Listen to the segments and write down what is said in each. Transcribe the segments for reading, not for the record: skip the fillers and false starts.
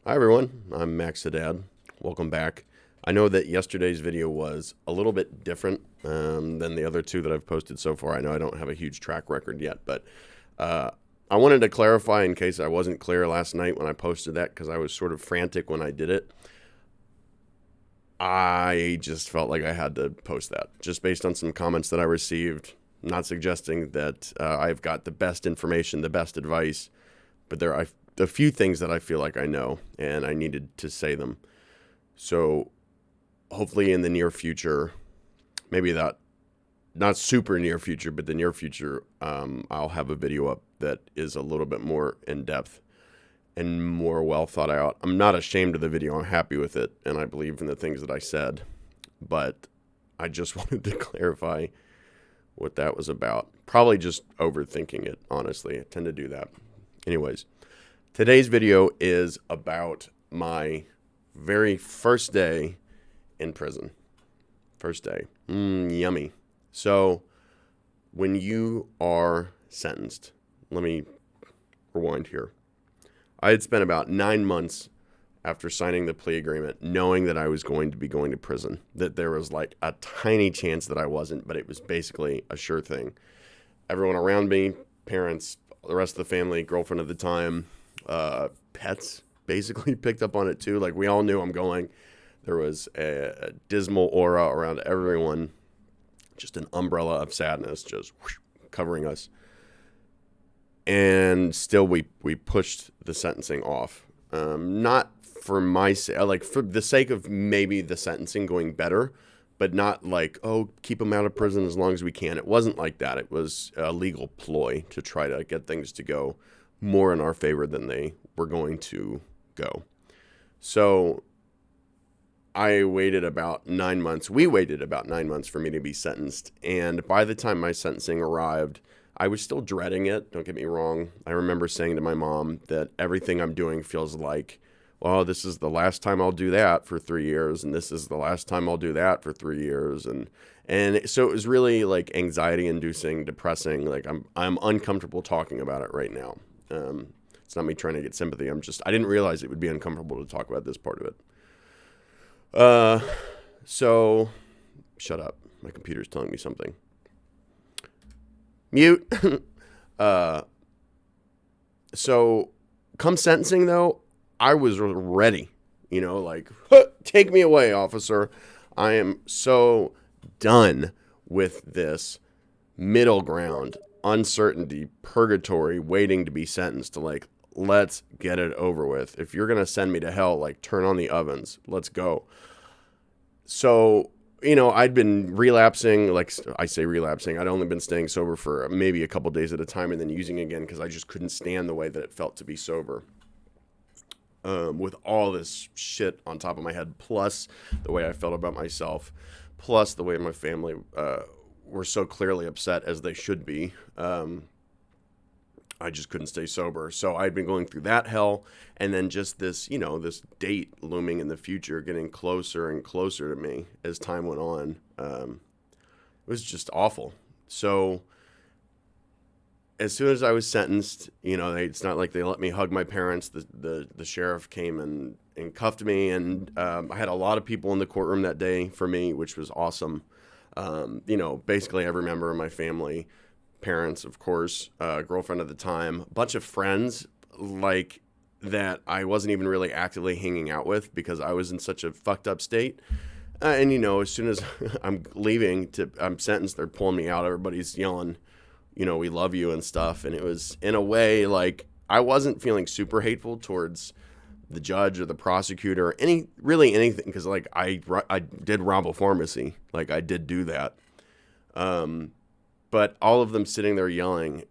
Hi everyone, I'm Max Haddad. Welcome back. I know that yesterday's video was a little bit different than the other two that I've posted so far. I know I don't have a huge track record yet, but I wanted to clarify in case I wasn't clear last night when I posted that because I was sort of frantic when I did it. I just felt like I had to post that just based on some comments that I received. Not suggesting that I've got the best information, the best advice, but there are a few things that I feel like I know, and I needed to say them. So hopefully in the near future, maybe that not super near future, but the near future, I'll have a video up that is a little bit more in depth and more well thought out. I'm not ashamed of the video. I'm happy with it, and I believe in the things that I said. But I just wanted to clarify what that was about. Probably just overthinking it, honestly. I tend to do that. Anyways, today's video is about my very first day in prison. First day. Yummy. So, when you are sentenced, let me rewind here. I had spent about 9 months after signing the plea agreement knowing that I was going to be going to prison, that there was like a tiny chance that I wasn't, but it was basically a sure thing. Everyone around me, parents, the rest of the family, girlfriend at the time, pets basically picked up on it too. Like we all knew I'm going. There was a dismal aura around everyone, just an umbrella of sadness just whoosh, covering us. And still we pushed the sentencing off. Not for my sake, like for the sake of maybe the sentencing going better, but not like, oh, keep them out of prison as long as we can. It wasn't like that. It was a legal ploy to try to get things to go more in our favor than they were going to go. So I waited about 9 months. We waited about 9 months for me to be sentenced. And by the time my sentencing arrived, I was still dreading it. Don't get me wrong. I remember saying to my mom that everything I'm doing feels like, well, this is the last time I'll do that for 3 years. And this is the last time I'll do that for 3 years. And so it was really like anxiety inducing, depressing. Like I'm uncomfortable talking about it right now. It's not me trying to get sympathy. I didn't realize it would be uncomfortable to talk about this part of it. So shut up. My computer's telling me something. Mute. So come sentencing though, I was ready, like, take me away, officer. I am so done with this middle ground, uncertainty, purgatory, waiting to be sentenced to like, let's get it over with. If you're going to send me to hell, like turn on the ovens. Let's go. So, I'd been relapsing, like I say relapsing. I'd only been staying sober for maybe a couple days at a time and then using again because I just couldn't stand the way that it felt to be sober. With all this shit on top of my head, plus the way I felt about myself, plus the way my family were so clearly upset as they should be. I just couldn't stay sober. So I'd been going through that hell. And then just this, this date looming in the future, getting closer and closer to me as time went on. It was just awful. So as soon as I was sentenced, it's not like they let me hug my parents. The sheriff came and cuffed me. And I had a lot of people in the courtroom that day for me, which was awesome. Basically every member of my family, parents, of course, girlfriend at the time, a bunch of friends like that I wasn't even really actively hanging out with because I was in such a fucked up state. And as soon as I'm I'm sentenced, they're pulling me out. Everybody's yelling, we love you and stuff. And it was in a way like I wasn't feeling super hateful towards the judge or the prosecutor or anything. Because like I did rob a pharmacy. Like I did do that. But all of them sitting there yelling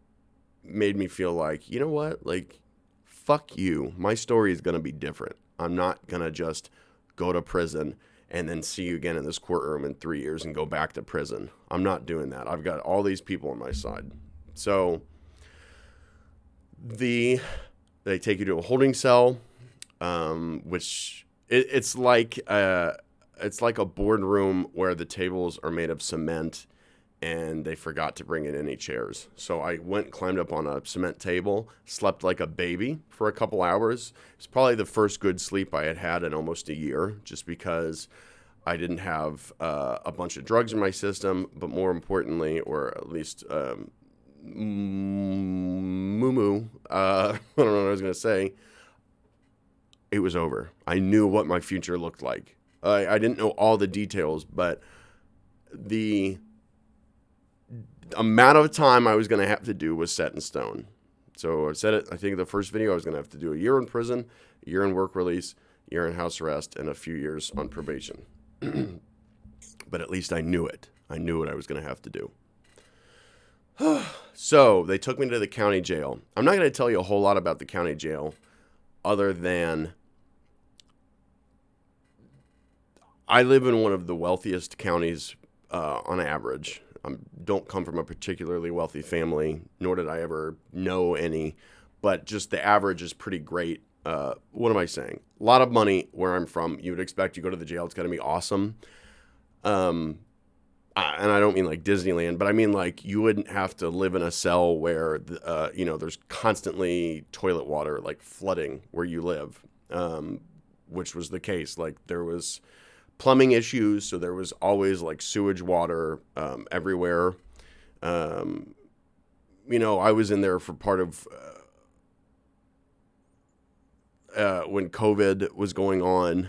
made me feel like, you know what? Like, fuck you. My story is going to be different. I'm not going to just go to prison and then see you again in this courtroom in 3 years and go back to prison. I'm not doing that. I've got all these people on my side. So they take you to a holding cell, which it's like a boardroom where the tables are made of cement and they forgot to bring in any chairs. So I climbed up on a cement table, slept like a baby for a couple hours. It's probably the first good sleep I had had in almost a year, just because I didn't have a bunch of drugs in my system, but more importantly, or at least moo I don't know what I was going to say. It was over. I knew what my future looked like. I didn't know all the details, but the amount of time I was going to have to do was set in stone. So I said it, I think in the first video, I was going to have to do a year in prison, a year in work release, a year in house arrest, and a few years on probation. But at least I knew it. I knew what I was going to have to do. So they took me to the county jail. I'm not going to tell you a whole lot about the county jail other than I live in one of the wealthiest counties on average. Don't come from a particularly wealthy family, nor did I ever know any, but just the average is pretty great. What am I saying? A lot of money where I'm from. You would expect you go to the jail, it's going to be awesome. And I don't mean like Disneyland, but I mean like you wouldn't have to live in a cell where, there's constantly toilet water like flooding where you live, which was the case. Like there was plumbing issues, so there was always like sewage water everywhere. I was in there for part of when COVID was going on,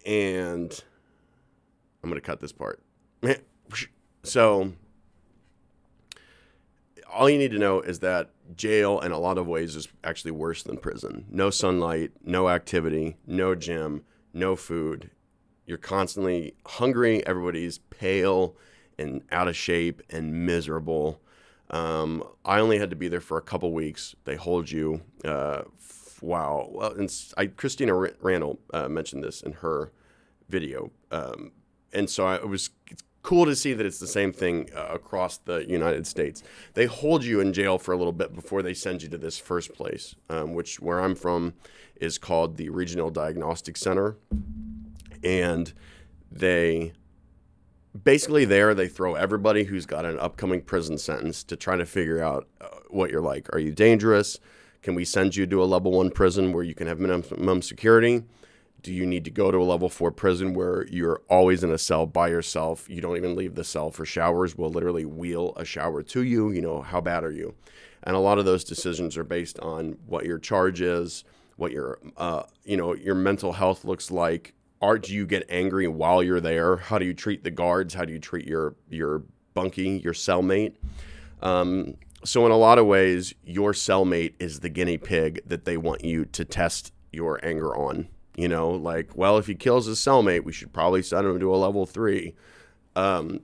and I'm going to cut this part. So all you need to know is that jail in a lot of ways is actually worse than prison. No sunlight, no activity, no gym, no food. You're constantly hungry. Everybody's pale and out of shape and miserable. I only had to be there for a couple weeks. They hold you. Wow. Well, and Christina Randall mentioned this in her video. And so it's cool to see that it's the same thing across the United States. They hold you in jail for a little bit before they send you to this first place, which where I'm from is called the Regional Diagnostic Center. And they basically they throw everybody who's got an upcoming prison sentence to try to figure out what you're like. Are you dangerous? Can we send you to a level 1 prison where you can have minimum security? Do you need to go to a level 4 prison where you're always in a cell by yourself? You don't even leave the cell for showers. We'll literally wheel a shower to you. How bad are you? And a lot of those decisions are based on what your charge is, what your mental health looks like. Do you get angry while you're there? How do you treat the guards? How do you treat your bunkie, your cellmate? So in a lot of ways, your cellmate is the guinea pig that they want you to test your anger on. If he kills his cellmate, we should probably send him to a level 3. So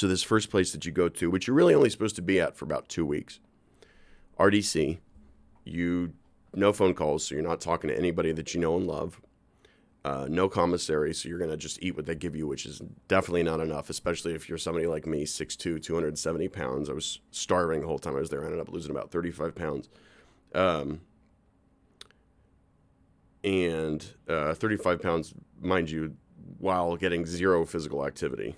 this first place that you go to, which you're really only supposed to be at for about 2 weeks, RDC, no phone calls, so you're not talking to anybody that you know and love. No commissary, so you're going to just eat what they give you, which is definitely not enough, especially if you're somebody like me, 6'2", 270 pounds. I was starving the whole time I was there. I ended up losing about 35 pounds. And 35 pounds, mind you, while getting zero physical activity,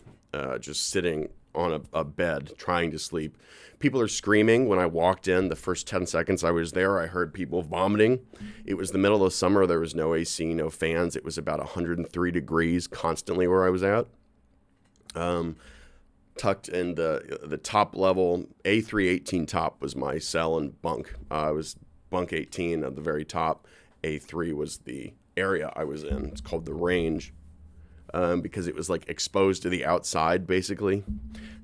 just sitting on a bed trying to sleep. People are screaming. When I walked in, the first 10 seconds I was there, I heard people vomiting. It was the middle of summer. There was no AC, no fans. It was about 103 degrees constantly where I was at. Tucked in the top level, A318 top was my cell and bunk. I was bunk 18 at the very top. A3 was the area I was in. It's called the range because it was like exposed to the outside, basically.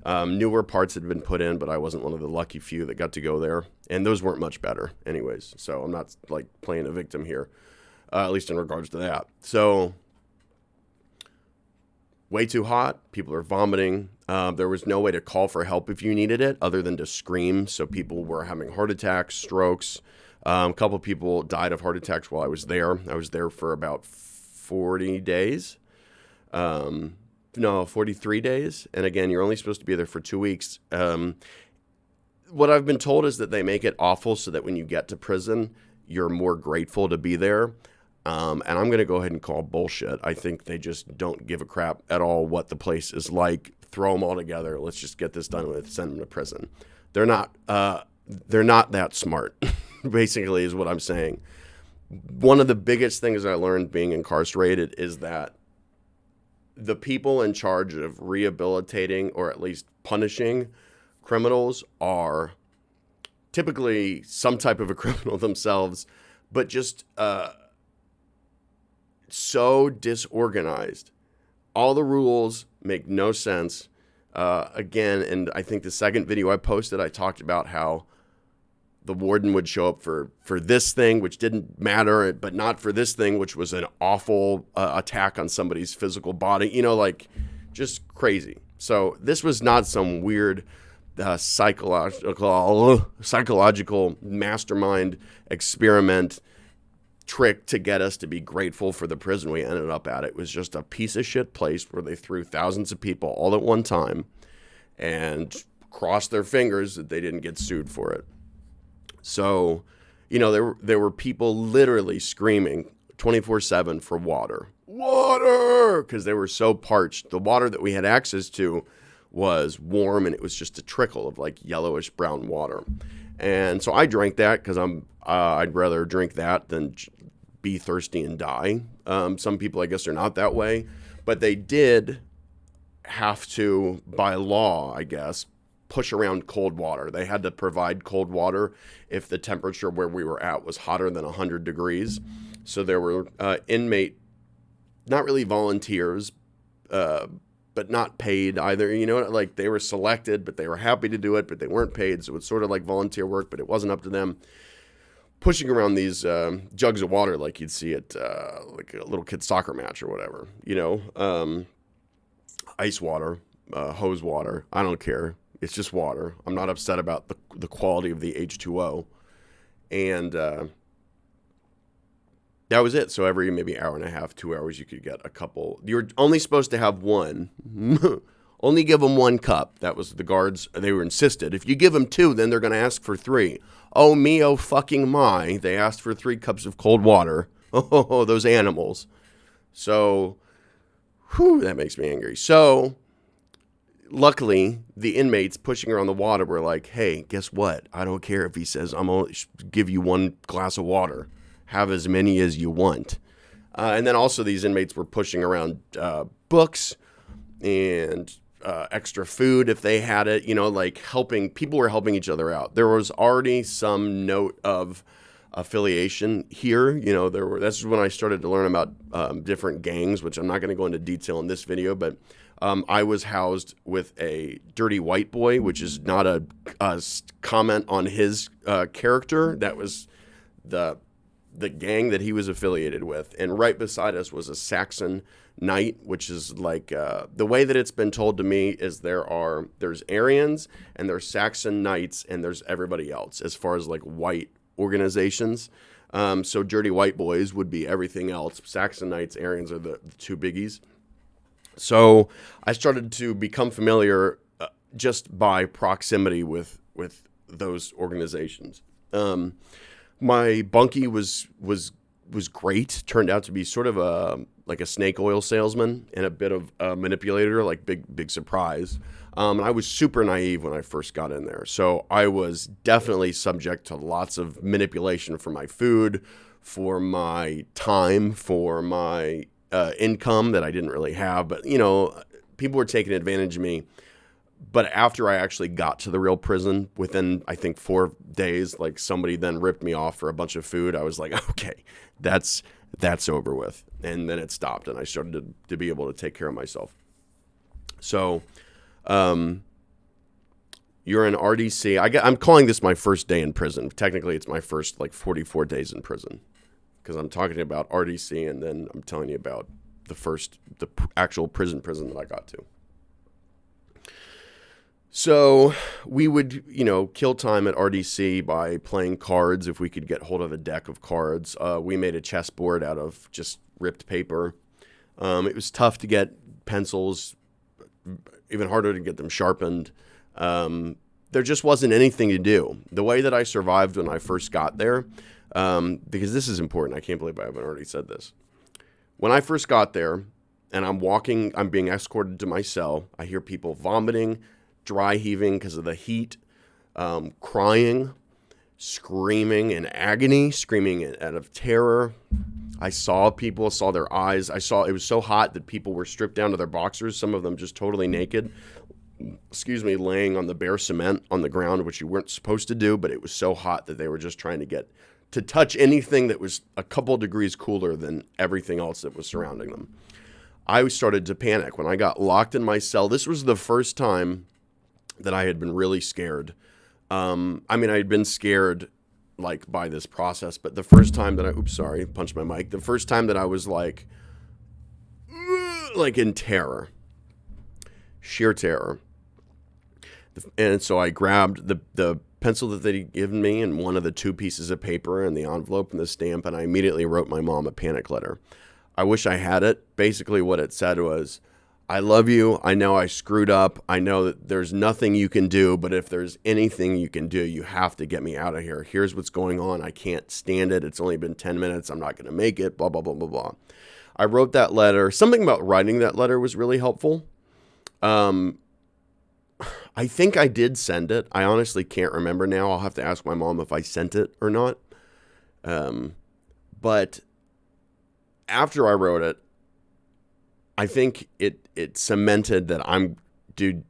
Newer parts had been put in, but I wasn't one of the lucky few that got to go there. And those weren't much better anyways. So I'm not like playing a victim here, at least in regards to that. So way too hot. People are vomiting. There was no way to call for help if you needed it other than to scream. So people were having heart attacks, strokes. A couple of people died of heart attacks while I was there. I was there for about 40 days. 43 days. And again, you're only supposed to be there for 2 weeks. What I've been told is that they make it awful so that when you get to prison, you're more grateful to be there. And I'm going to go ahead and call bullshit. I think they just don't give a crap at all what the place is like. Throw them all together. Let's just get this done with. Send them to prison. They're not that smart, basically, is what I'm saying. One of the biggest things I learned being incarcerated is that the people in charge of rehabilitating or at least punishing criminals are typically some type of a criminal themselves, but just so disorganized. All the rules make no sense. Again, and I think the second video I posted, I talked about how the warden would show up for this thing, which didn't matter, but not for this thing, which was an awful attack on somebody's physical body, like just crazy. So this was not some weird psychological mastermind experiment trick to get us to be grateful for the prison we ended up at. It was just a piece of shit place where they threw thousands of people all at one time and crossed their fingers that they didn't get sued for it. So, there were people literally screaming 24/7 for water, because they were so parched. The water that we had access to was warm, and it was just a trickle of like yellowish brown water. And so I drank that because I'd rather drink that than be thirsty and die. Some people, I guess, are not that way, but they did have to, by law, I guess, push around cold water. They had to provide cold water if the temperature where we were at was hotter than 100 degrees. So there were inmate, not really volunteers, but not paid either. Like they were selected, but they were happy to do it, but they weren't paid. So it's sort of like volunteer work, but it wasn't up to them. Pushing around these jugs of water like you'd see at like a little kid's soccer match or whatever, ice water, hose water. I don't care. It's just water. I'm not upset about the quality of the H2O. And that was it. So every maybe hour and a half, 2 hours, you could get a couple. You're only supposed to have one. Only give them one cup. That was the guards. They were insisted. If you give them two, then they're going to ask for three. Oh, me, oh, fucking my. They asked for 3 cups of cold water. Oh, those animals. So, that makes me angry. So, luckily, the inmates pushing around the water were like, hey, guess what? I don't care if he says I'm only give you 1 glass of water. Have as many as you want. And then also these inmates were pushing around books and extra food if they had it, like helping. People were helping each other out. There was already some note of affiliation here. That's when I started to learn about different gangs, which I'm not going to go into detail in this video, but I was housed with a dirty white boy, which is not a comment on his character. That was the gang that he was affiliated with. And right beside us was a Saxon knight, which is like the way that it's been told to me is there's Aryans and there's Saxon knights and there's everybody else as far as like white organizations. So dirty white boys would be everything else. Saxon knights, Aryans are the 2 biggies. So I started to become familiar just by proximity with those organizations. My bunkie was great. Turned out to be sort of like a snake oil salesman and a bit of a manipulator, like big surprise. And I was super naive when I first got in there. So I was definitely subject to lots of manipulation for my food, for my time, for my income that I didn't really have. But, people were taking advantage of me. But after I actually got to the real prison, within, I think, 4 days, like somebody then ripped me off for a bunch of food. I was like, okay, that's over with. And then it stopped, and I started to be able to take care of myself. So you're in RDC. I'm calling this my first day in prison. Technically, it's my first, 44 days in prison because I'm talking about RDC, and then I'm telling you about the actual prison that I got to. So we would, kill time at RDC by playing cards if we could get hold of a deck of cards. We made a chessboard out of just ripped paper. It was tough to get pencils, even harder to get them sharpened. There just wasn't anything to do. The way that I survived when I first got there, because this is important. I can't believe I haven't already said this. When I first got there and I'm being escorted to my cell, I hear people vomiting, dry heaving because of the heat, crying, screaming in agony, screaming out of terror. I saw their eyes. It was so hot that people were stripped down to their boxers, some of them just totally naked, laying on the bare cement on the ground, which you weren't supposed to do, but it was so hot that they were just trying to get to touch anything that was a couple degrees cooler than everything else that was surrounding them. I started to panic when I got locked in my cell. This was the first time that I had been really scared. I had been scared like by this process, but the first time that punched my mic. The first time that I was like in terror, sheer terror. And so I grabbed the pencil that they'd given me and one of the 2 pieces of paper and the envelope and the stamp, and I immediately wrote my mom a panic letter. I wish I had it. Basically what it said was, I love you. I know I screwed up. I know that there's nothing you can do, but if there's anything you can do, you have to get me out of here. Here's what's going on. I can't stand it. It's only been 10 minutes. I'm not going to make it, blah, blah, blah, blah, blah. I wrote that letter. Something about writing that letter was really helpful. I think I did send it. I honestly can't remember now. I'll have to ask my mom if I sent it or not. But after I wrote it, I think it cemented that dude,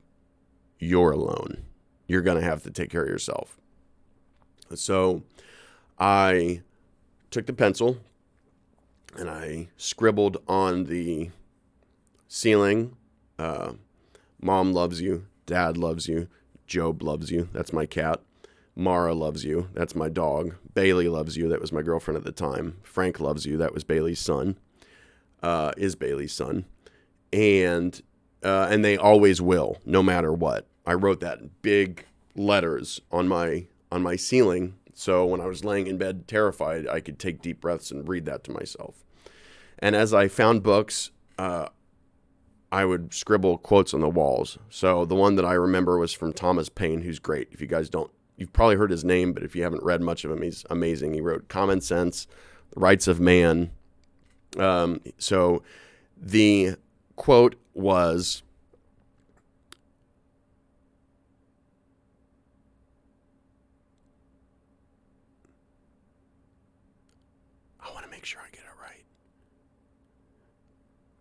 you're alone. You're going to have to take care of yourself. So I took the pencil and I scribbled on the ceiling, Mom loves you. Dad loves you. Job loves you. That's my cat. Mara loves you. That's my dog. Bailey loves you. That was my girlfriend at the time. Frank loves you. That was Bailey's son. Is Bailey's son. And they always will, no matter what. I wrote that in big letters on my ceiling. So when I was laying in bed terrified, I could take deep breaths and read that to myself. And as I found books, I would scribble quotes on the walls. So the one that I remember was from Thomas Paine, who's great. If you guys you've probably heard his name, but if you haven't read much of him, he's amazing. He wrote Common Sense, The Rights of Man. So the quote was, I want to make sure I get it right.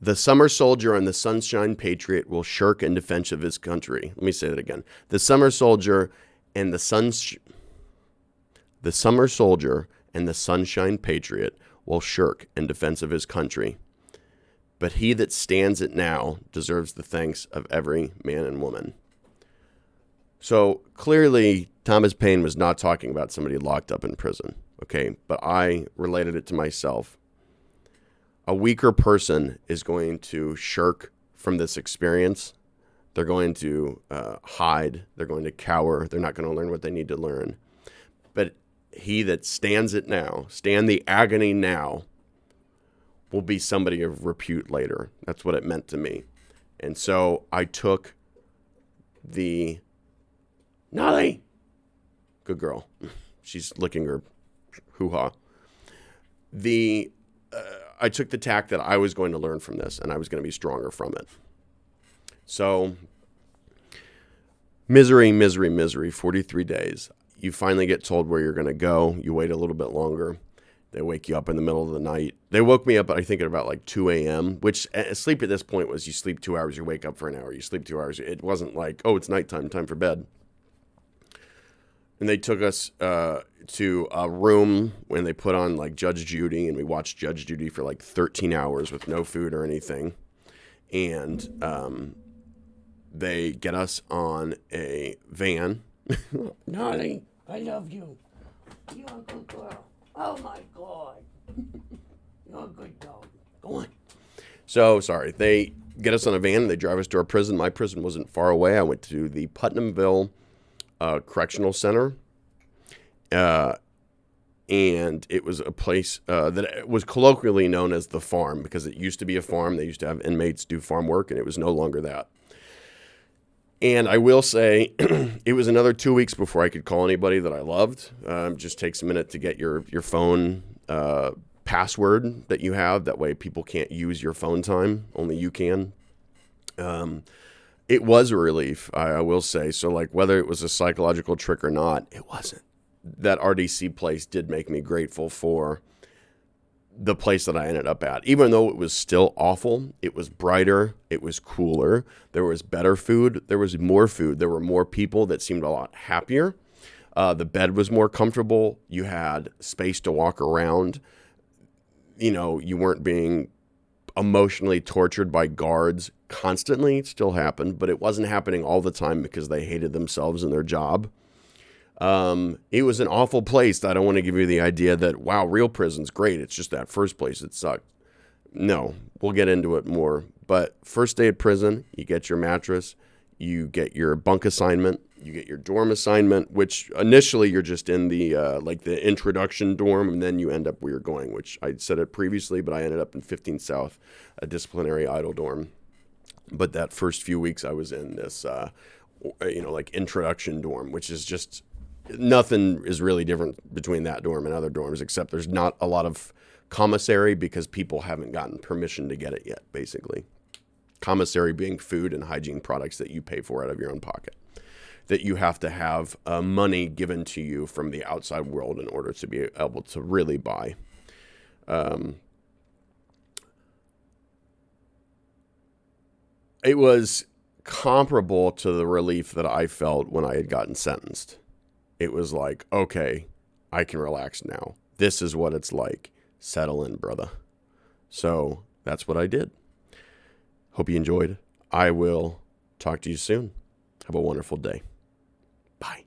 The summer soldier and the sunshine patriot will shirk in defense of his country. Let me say that again. The summer soldier and the sunshine patriot will shirk in defense of his country. But he that stands it now deserves the thanks of every man and woman. So clearly, Thomas Paine was not talking about somebody locked up in prison. Okay, but I related it to myself. A weaker person is going to shirk from this experience. They're going to hide. They're going to cower. They're not going to learn what they need to learn. But he that stands it now, stand the agony now, will be somebody of repute later. That's what it meant to me. And so I took the Nolly. Good girl. She's licking her hoo-ha. I took the tack that I was going to learn from this, and I was going to be stronger from it. So, misery, 43 days. You finally get told where you're going to go. You wait a little bit longer. They wake you up in the middle of the night. They woke me up, I think, at about like 2 a.m., which sleep at this point was you sleep 2 hours, you wake up for an hour, you sleep 2 hours. It wasn't like, oh, it's nighttime, time for bed. And they took us to a room when they put on like Judge Judy, and we watched Judge Judy for like 13 hours with no food or anything. And they get us on a van. Nolly, I love you. You're a good girl. Oh my God. You're a good dog. Go on. So, sorry. They get us on a van and they drive us to our prison. My prison wasn't far away. I went to the Putnamville Correctional Center. And it was a place that was colloquially known as the farm because it used to be a farm. They used to have inmates do farm work, and it was no longer that. And I will say it was another 2 weeks before I could call anybody that I loved. Just takes a minute to get your phone password that you have. That way people can't use your phone time. Only you can. It was a relief, I will say. So like whether it was a psychological trick or not, it wasn't. That RDC place did make me grateful for the place that I ended up at. Even though it was still awful, it was brighter, it was cooler, there was better food, there was more food, there were more people that seemed a lot happier. The bed was more comfortable. You had space to walk around. You know, you weren't being emotionally tortured by guards constantly. It still happened, but it wasn't happening all the time because they hated themselves and their job. It was an awful place. I don't want to give you the idea that, wow, real prison's great. It's just that first place that sucked. No, we'll get into it more. But first day at prison, you get your mattress, you get your bunk assignment, you get your dorm assignment, which initially you're just in the like the introduction dorm, and then you end up where you're going, which I said it previously, but I ended up in 15 South, a disciplinary idle dorm. But that first few weeks I was in this, like introduction dorm, which is just nothing is really different between that dorm and other dorms, except there's not a lot of commissary because people haven't gotten permission to get it yet, basically. Commissary being food and hygiene products that you pay for out of your own pocket, that you have to have money given to you from the outside world in order to be able to really buy. It was comparable to the relief that I felt when I had gotten sentenced. It was like, okay, I can relax now. This is what it's like. Settle in, brother. So that's what I did. Hope you enjoyed. I will talk to you soon. Have a wonderful day. Bye.